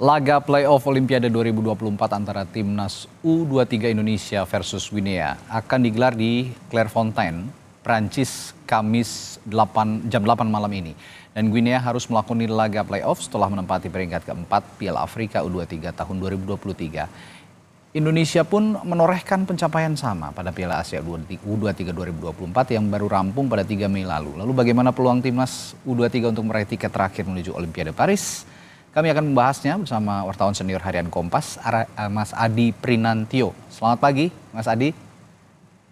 Laga playoff Olimpiade 2024 antara timnas U23 Indonesia versus Guinea akan digelar di Clairefontaine, Prancis, Kamis jam 8 malam ini. Dan Guinea harus melakoni laga playoff setelah menempati peringkat keempat Piala Afrika U23 tahun 2023. Indonesia pun menorehkan pencapaian sama pada Piala Asia U23 2024 yang baru rampung pada 3 Mei lalu. Lalu bagaimana peluang timnas U23 untuk meraih tiket terakhir menuju Olimpiade Paris? Kami akan membahasnya bersama wartawan senior harian Kompas, Mas Adi Prinantio. Selamat pagi, Mas Adi.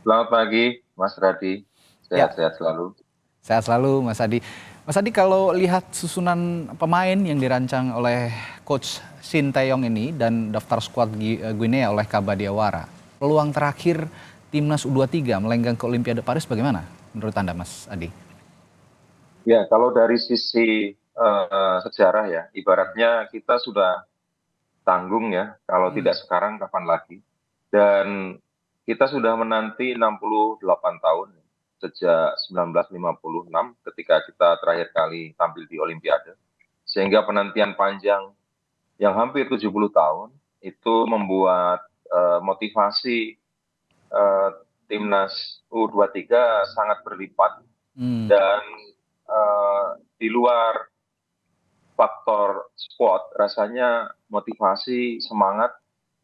Selamat pagi, Mas Radi. Sehat-sehat selalu. Sehat selalu, Mas Adi. Mas Adi, kalau lihat susunan pemain yang dirancang oleh Coach Sinteyong ini dan daftar skuad Guinea oleh Kaba Diawara, peluang terakhir timnas U23 melenggang ke Olimpiade Paris bagaimana menurut Anda, Mas Adi? Ya, kalau dari sisi sejarah ya, ibaratnya kita sudah tanggung ya, kalau tidak sekarang kapan lagi. Dan kita sudah menanti 68 tahun sejak 1956 ketika kita terakhir kali tampil di Olimpiade. Sehingga penantian panjang yang hampir 70 tahun itu membuat motivasi timnas U23 sangat berlipat. Dan di luar faktor squad, rasanya motivasi, semangat,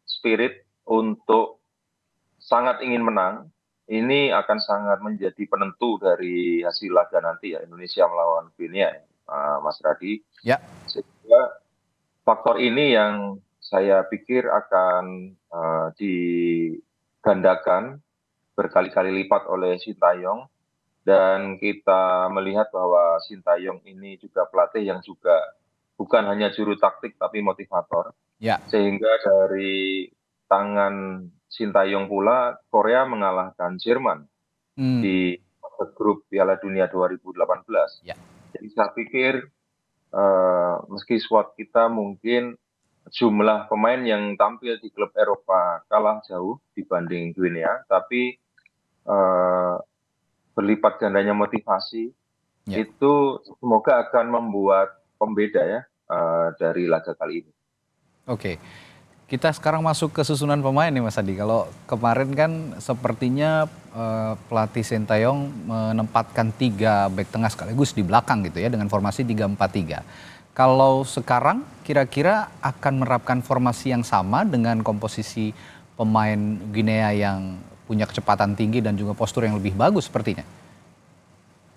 spirit untuk sangat ingin menang, ini akan sangat menjadi penentu dari hasil laga nanti ya, Indonesia melawan Guinea, Mas Radi. Ya. Sehingga faktor ini yang saya pikir akan digandakan berkali-kali lipat oleh Sintayong. Dan kita melihat bahwa Sintayong ini juga pelatih yang juga bukan hanya juru taktik tapi motivator. Ya. Sehingga dari tangan Sintayong pula Korea mengalahkan Jerman di grup Piala Dunia 2018. Ya. Jadi saya pikir meski squad kita mungkin jumlah pemain yang tampil di klub Eropa kalah jauh dibanding Guinea, tapi berlipat gandanya motivasi itu semoga akan membuat pembeda ya dari laga kali ini. Oke, kita sekarang masuk ke susunan pemain nih Mas Adi. Kalau kemarin kan sepertinya pelatih Sintayong menempatkan 3 bek tengah sekaligus di belakang gitu ya dengan formasi 3-4-3. Kalau sekarang kira-kira akan menerapkan formasi yang sama dengan komposisi pemain Guinea yang punya kecepatan tinggi dan juga postur yang lebih bagus sepertinya.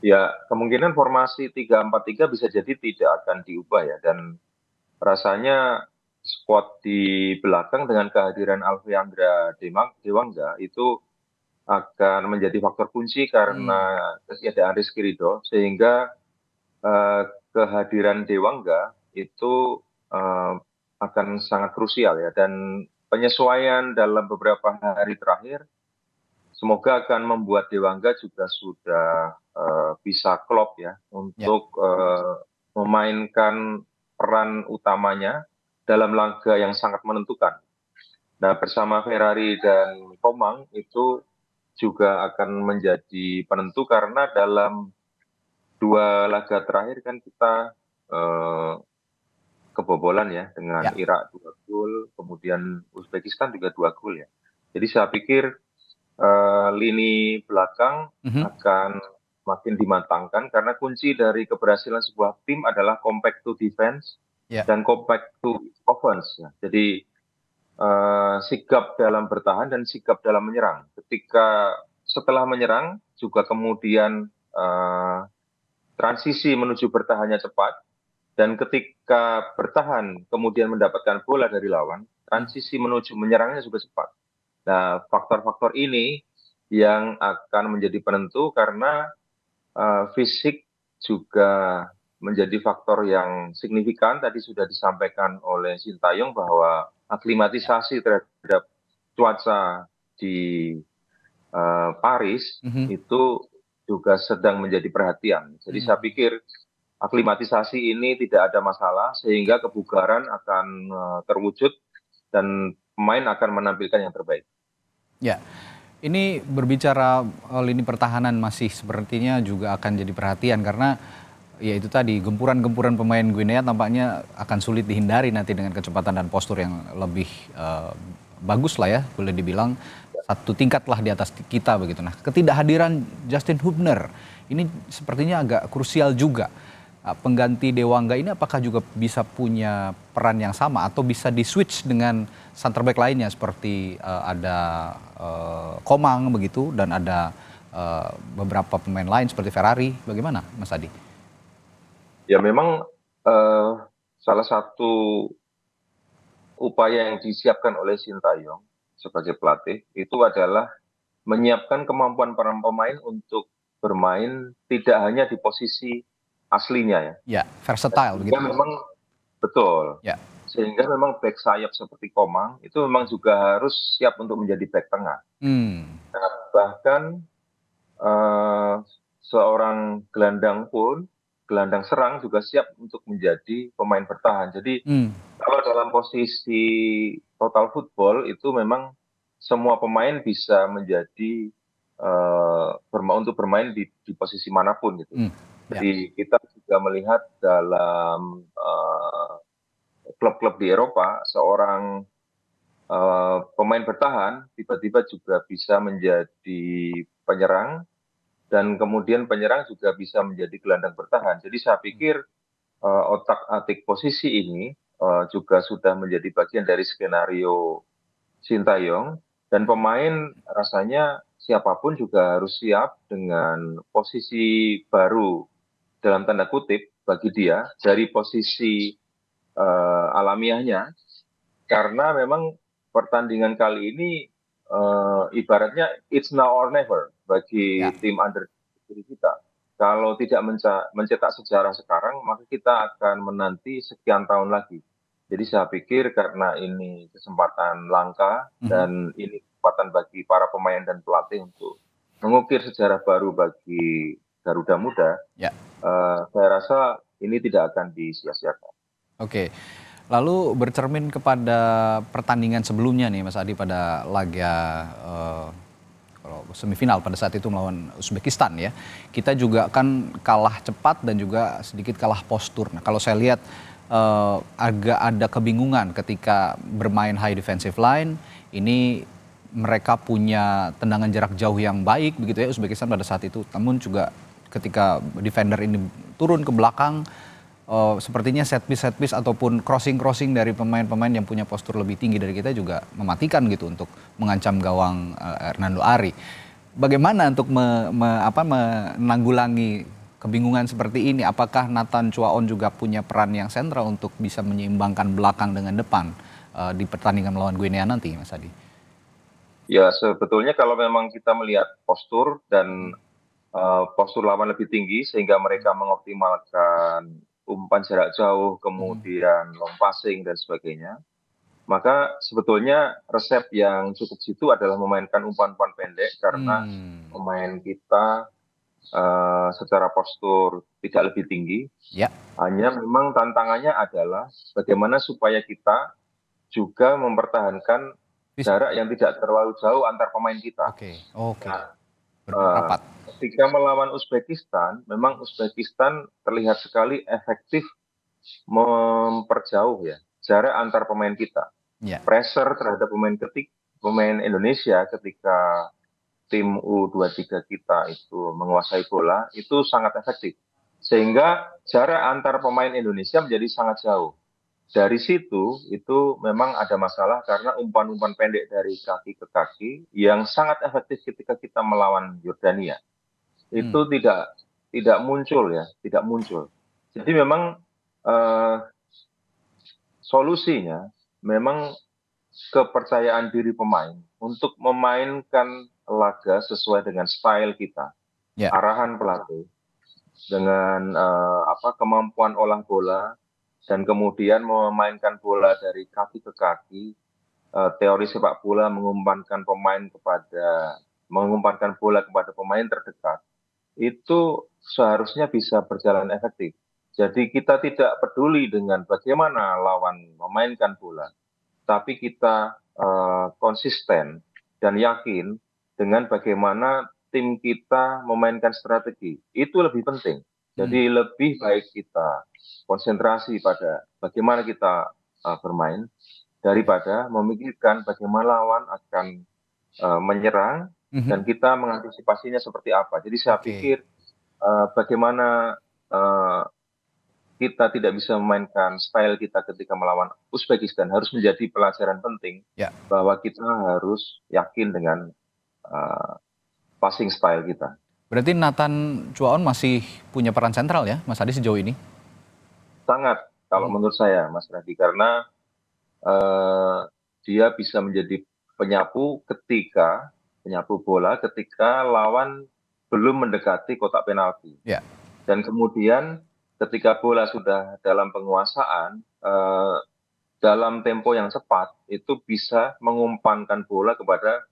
Ya, kemungkinan formasi 3-4-3 bisa jadi tidak akan diubah ya. Dan rasanya squad di belakang dengan kehadiran Alfeandra Dewangga itu akan menjadi faktor kunci karena ketiadaan Rizky Ridho. Sehingga kehadiran Dewangga itu akan sangat krusial ya. Dan penyesuaian dalam beberapa hari terakhir semoga akan membuat Dewangga juga sudah bisa klop ya untuk memainkan peran utamanya dalam laga yang sangat menentukan. Nah, bersama Ferrari dan Komang itu juga akan menjadi penentu karena dalam 2 laga terakhir kan kita kebobolan ya dengan Irak 2 gol, kemudian Uzbekistan juga 2 gol ya. Jadi saya pikir lini belakang akan makin dimatangkan karena kunci dari keberhasilan sebuah tim adalah compact to defense dan compact to offense. Jadi sigap dalam bertahan dan sigap dalam menyerang. Ketika setelah menyerang juga kemudian transisi menuju bertahannya cepat, dan ketika bertahan kemudian mendapatkan bola dari lawan, transisi menuju menyerangnya juga cepat. Nah, faktor-faktor ini yang akan menjadi penentu karena fisik juga menjadi faktor yang signifikan. Tadi sudah disampaikan oleh Sintayong bahwa aklimatisasi terhadap cuaca di Paris itu juga sedang menjadi perhatian. Jadi saya pikir aklimatisasi ini tidak ada masalah sehingga kebugaran akan terwujud dan pemain akan menampilkan yang terbaik. Ya, ini berbicara lini pertahanan masih sepertinya juga akan jadi perhatian karena Ya itu tadi, gempuran-gempuran pemain Guinea tampaknya akan sulit dihindari nanti dengan kecepatan dan postur yang lebih bagus lah ya, boleh dibilang satu tingkat lah di atas kita begitu. Nah, ketidakhadiran Justin Hubner ini sepertinya agak krusial juga. Pengganti Dewangga ini apakah juga bisa punya peran yang sama atau bisa di-switch dengan center back lainnya seperti ada Komang begitu dan ada beberapa pemain lain seperti Ferrari, bagaimana Mas Adi? Ya memang salah satu upaya yang disiapkan oleh Sintayong sebagai pelatih itu adalah menyiapkan kemampuan para pemain untuk bermain tidak hanya di posisi aslinya ya. Ya, versatile Sehingga begitu. memang betul. Ya. Sehingga memang back sayap seperti Komang itu memang juga harus siap untuk menjadi back tengah. Hmm. Nah, bahkan eh, seorang gelandang serang juga siap untuk menjadi pemain bertahan. Jadi Hmm. kalau dalam posisi total football itu memang semua pemain bisa menjadi untuk bermain di posisi manapun gitu. Hmm. Ya. Jadi kita juga melihat dalam klub-klub di Eropa seorang pemain bertahan tiba-tiba juga bisa menjadi penyerang dan kemudian penyerang juga bisa menjadi gelandang bertahan. Jadi saya pikir otak-atik posisi ini juga sudah menjadi bagian dari skenario Sintayong dan pemain rasanya siapapun juga harus siap dengan posisi baru dalam tanda kutip bagi dia dari posisi alamiahnya karena memang pertandingan kali ini ibaratnya it's now or never Ya. bagi tim under kita. Kalau tidak mencetak sejarah sekarang, maka kita akan menanti sekian tahun lagi. Jadi saya pikir karena ini kesempatan langka Mhm. dan ini kesempatan bagi para pemain dan pelatih untuk mengukir sejarah baru bagi Garuda Muda, Ya. saya rasa ini tidak akan disia-siakan. Oke. Lalu bercermin kepada pertandingan sebelumnya nih Mas Adi pada laga kalau semifinal pada saat itu melawan Uzbekistan ya. Kita juga kan kalah cepat dan juga sedikit kalah postur. Nah, kalau saya lihat agak ada kebingungan ketika bermain high defensive line. Ini mereka punya tendangan jarak jauh yang baik begitu ya Uzbekistan pada saat itu. Namun juga ketika defender ini turun ke belakang sepertinya set piece ataupun crossing dari pemain-pemain yang punya postur lebih tinggi dari kita juga mematikan gitu untuk mengancam gawang Hernando Ari. Bagaimana untuk menanggulangi kebingungan seperti ini? Apakah Nathan Chuaon juga punya peran yang sentral untuk bisa menyeimbangkan belakang dengan depan di pertandingan melawan Guinea nanti, Mas Adi? Ya, sebetulnya kalau memang kita melihat postur dan postur lawan lebih tinggi sehingga mereka mengoptimalkan umpan jarak jauh, kemudian long passing dan sebagainya, maka sebetulnya resep yang cukup jitu adalah memainkan umpan-umpan pendek karena Hmm. pemain kita secara postur tidak lebih tinggi. Ya. Hanya memang tantangannya adalah bagaimana supaya kita juga mempertahankan jarak yang tidak terlalu jauh antar pemain kita. Oke. Nah, Bermain rapat. ketika melawan Uzbekistan, memang Uzbekistan terlihat sekali efektif memperjauh ya jarak antar pemain kita. Ya. Pressure terhadap pemain Indonesia ketika tim U23 kita itu menguasai bola itu sangat efektif. Sehingga jarak antar pemain Indonesia menjadi sangat jauh. Dari situ itu memang ada masalah karena umpan-umpan pendek dari kaki ke kaki yang sangat efektif ketika kita melawan Yordania Hmm. itu tidak muncul ya, tidak muncul. Jadi memang eh, solusinya memang kepercayaan diri pemain untuk memainkan laga sesuai dengan style kita, Ya. arahan pelatih dengan kemampuan olah bola dan kemudian memainkan bola dari kaki ke kaki. Teori sepak bola mengumpankan bola kepada pemain terdekat itu seharusnya bisa berjalan efektif. Jadi kita tidak peduli dengan bagaimana lawan memainkan bola, tapi kita konsisten dan yakin dengan bagaimana tim kita memainkan strategi. Itu lebih penting. Jadi lebih baik kita konsentrasi pada bagaimana kita bermain daripada memikirkan bagaimana lawan akan menyerang dan kita mengantisipasinya seperti apa. Jadi saya Oke. pikir bagaimana kita tidak bisa memainkan style kita ketika melawan Uzbekistan harus menjadi pelajaran penting Ya. bahwa kita harus yakin dengan passing style kita. Berarti Nathan Chuaon masih punya peran sentral ya, Mas Adi sejauh ini? Sangat, kalau menurut saya, Mas Radhi, karena dia bisa menjadi penyapu bola ketika lawan belum mendekati kotak penalti. Ya. Dan kemudian ketika bola sudah dalam penguasaan, dalam tempo yang cepat, itu bisa mengumpankan bola kepada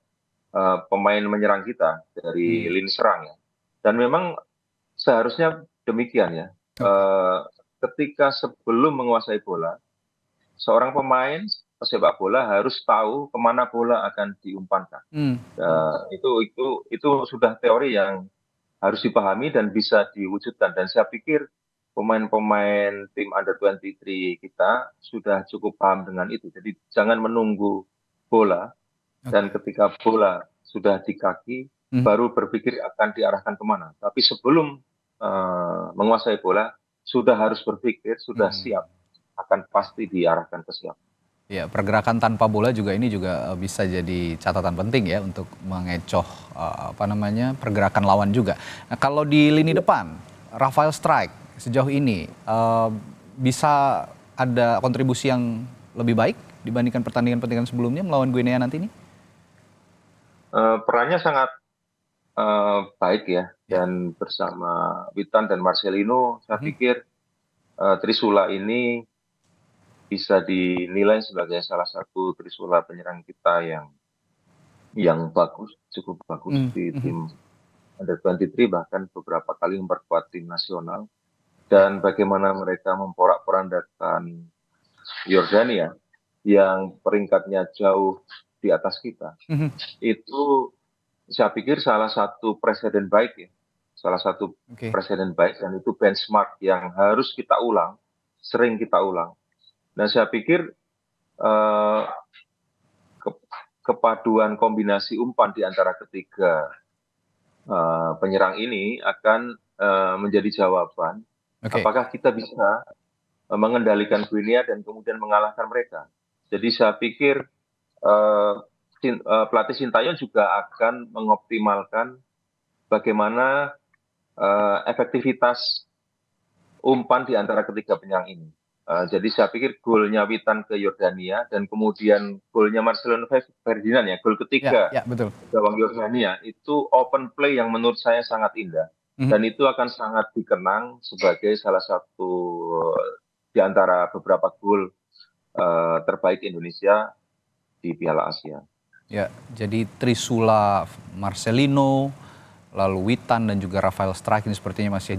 pemain menyerang kita dari lini serang. Ya. Dan memang seharusnya demikian ya. Ketika sebelum menguasai bola, seorang pemain pesepak bola harus tahu kemana bola akan diumpankan. Itu sudah teori yang harus dipahami dan bisa diwujudkan. Dan saya pikir pemain-pemain tim Under-23 kita sudah cukup paham dengan itu. Jadi jangan menunggu bola dan ketika bola sudah di kaki baru berpikir akan diarahkan kemana. Tapi sebelum menguasai bola sudah harus berpikir, sudah siap akan pasti diarahkan ke siapa. Ya, pergerakan tanpa bola juga ini juga bisa jadi catatan penting ya untuk mengecoh pergerakan lawan juga. Nah, kalau di lini depan, Rafael Strike sejauh ini bisa ada kontribusi yang lebih baik dibandingkan pertandingan-pertandingan sebelumnya melawan Guinea nanti ini? Perannya sangat baik ya, dan bersama Witan dan Marcelino, saya pikir Trisula ini bisa dinilai sebagai salah satu Trisula penyerang kita yang bagus, cukup bagus di tim Under-23, bahkan beberapa kali memperkuat tim nasional. Dan bagaimana mereka memporak-porandakan Yordania yang peringkatnya jauh di atas kita, itu saya pikir salah satu presiden baik ya, presiden baik, dan itu benchmark yang harus kita ulang, sering kita ulang. Dan saya pikir kepaduan kombinasi umpan di antara ketiga penyerang ini akan menjadi jawaban apakah kita bisa mengendalikan Guinea dan kemudian mengalahkan mereka. Jadi saya pikir pelatih Sintayong juga akan mengoptimalkan bagaimana efektivitas umpan di antara ketiga penyerang ini. Jadi saya pikir golnya Witan ke Yordania dan kemudian golnya Marcelino Ferdinand ya, gol ketiga gawang Yordania, itu open play yang menurut saya sangat indah. Dan itu akan sangat dikenang sebagai salah satu di antara beberapa gol terbaik Indonesia di Piala Asia. Ya, jadi Trisula Marcelino, lalu Witan dan juga Rafael Strike ini sepertinya masih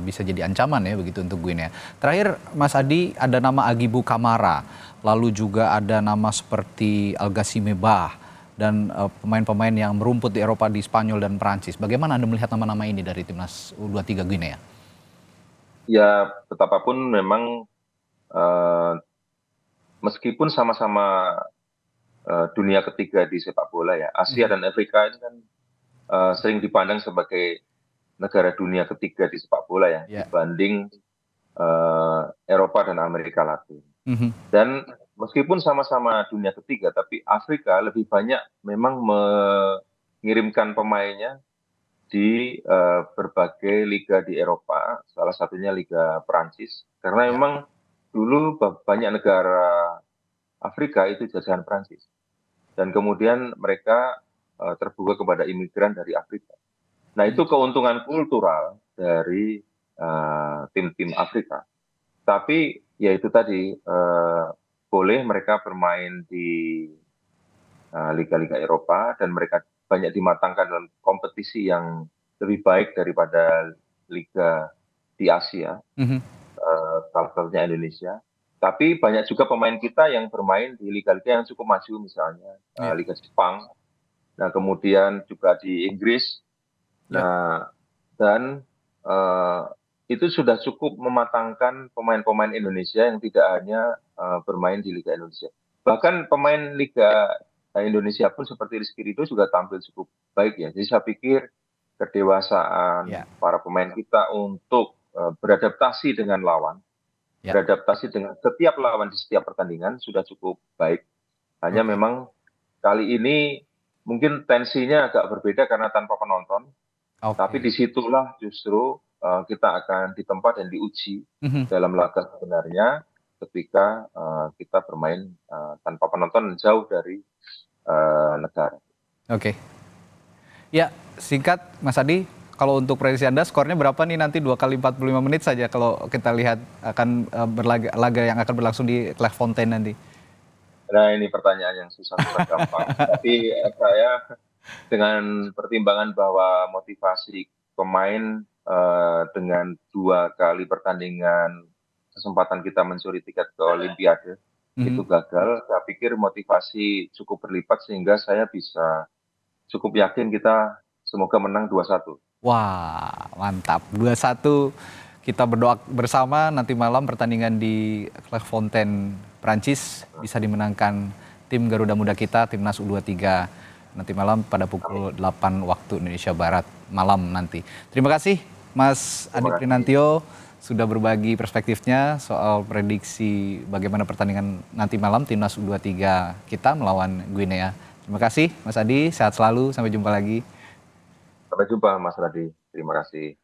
bisa jadi ancaman ya begitu untuk Guinea. Terakhir Mas Adi, ada nama Agibu Kamara, lalu juga ada nama seperti Algasime Bah dan pemain-pemain yang merumput di Eropa, di Spanyol dan Perancis. Bagaimana Anda melihat nama-nama ini dari timnas U23 Guinea? Ya, betapapun memang meskipun sama-sama dunia ketiga di sepak bola ya, Asia dan Afrika ini kan sering dipandang sebagai negara dunia ketiga di sepak bola ya, dibanding Eropa dan Amerika Latin. Dan meskipun sama-sama dunia ketiga, tapi Afrika lebih banyak memang mengirimkan pemainnya di berbagai liga di Eropa, salah satunya Liga Perancis, karena memang dulu banyak negara Afrika itu jajahan Perancis. Dan kemudian mereka terbuka kepada imigran dari Afrika. Nah, itu keuntungan kultural dari tim-tim Afrika. Tapi ya itu tadi, boleh mereka bermain di liga-liga Eropa dan mereka banyak dimatangkan dalam kompetisi yang lebih baik daripada liga di Asia, salah satunya Indonesia. Tapi banyak juga pemain kita yang bermain di liga-liga yang cukup maju, misalnya Liga Jepang, nah kemudian juga di Inggris. Nah, dan itu sudah cukup mematangkan pemain-pemain Indonesia yang tidak hanya bermain di Liga Indonesia. Bahkan pemain Liga Indonesia pun seperti Rizky Ridho juga tampil cukup baik ya. Jadi saya pikir kedewasaan Ya, para pemain kita untuk beradaptasi dengan lawan, ya. beradaptasi dengan setiap lawan di setiap pertandingan sudah cukup baik. Hanya Oke. memang kali ini mungkin tensinya agak berbeda karena tanpa penonton. Tapi Oke. disitulah justru kita akan ditempa dan diuji Mhm. dalam laga sebenarnya ketika kita bermain tanpa penonton jauh dari negara. Oke. Ya, singkat Mas Adi, kalau untuk prediksi Anda skornya berapa nih nanti 2 kali 45 menit saja kalau kita lihat akan laga yang akan berlangsung di Clairefontaine nanti? Nah ini pertanyaan yang susah-susah gampang. Tapi saya dengan pertimbangan bahwa motivasi pemain dengan 2 kali pertandingan kesempatan kita mencuri tiket ke Olimpiade itu Mhm. gagal, saya pikir motivasi cukup berlipat sehingga saya bisa cukup yakin kita semoga menang 2-1. Wah, mantap. 2-1 kita berdoa bersama nanti malam pertandingan di Clairefontaine, Prancis bisa dimenangkan tim Garuda Muda kita, Timnas U23 nanti malam pada Amin. pukul 8 waktu Indonesia Barat malam nanti. Terima kasih Mas Adi Terima kasih. Prinantio sudah berbagi perspektifnya soal prediksi bagaimana pertandingan nanti malam Timnas U23 kita melawan Guinea. Terima kasih Mas Adi, sehat selalu, sampai jumpa lagi. Sampai jumpa Mas Radi. Terima kasih.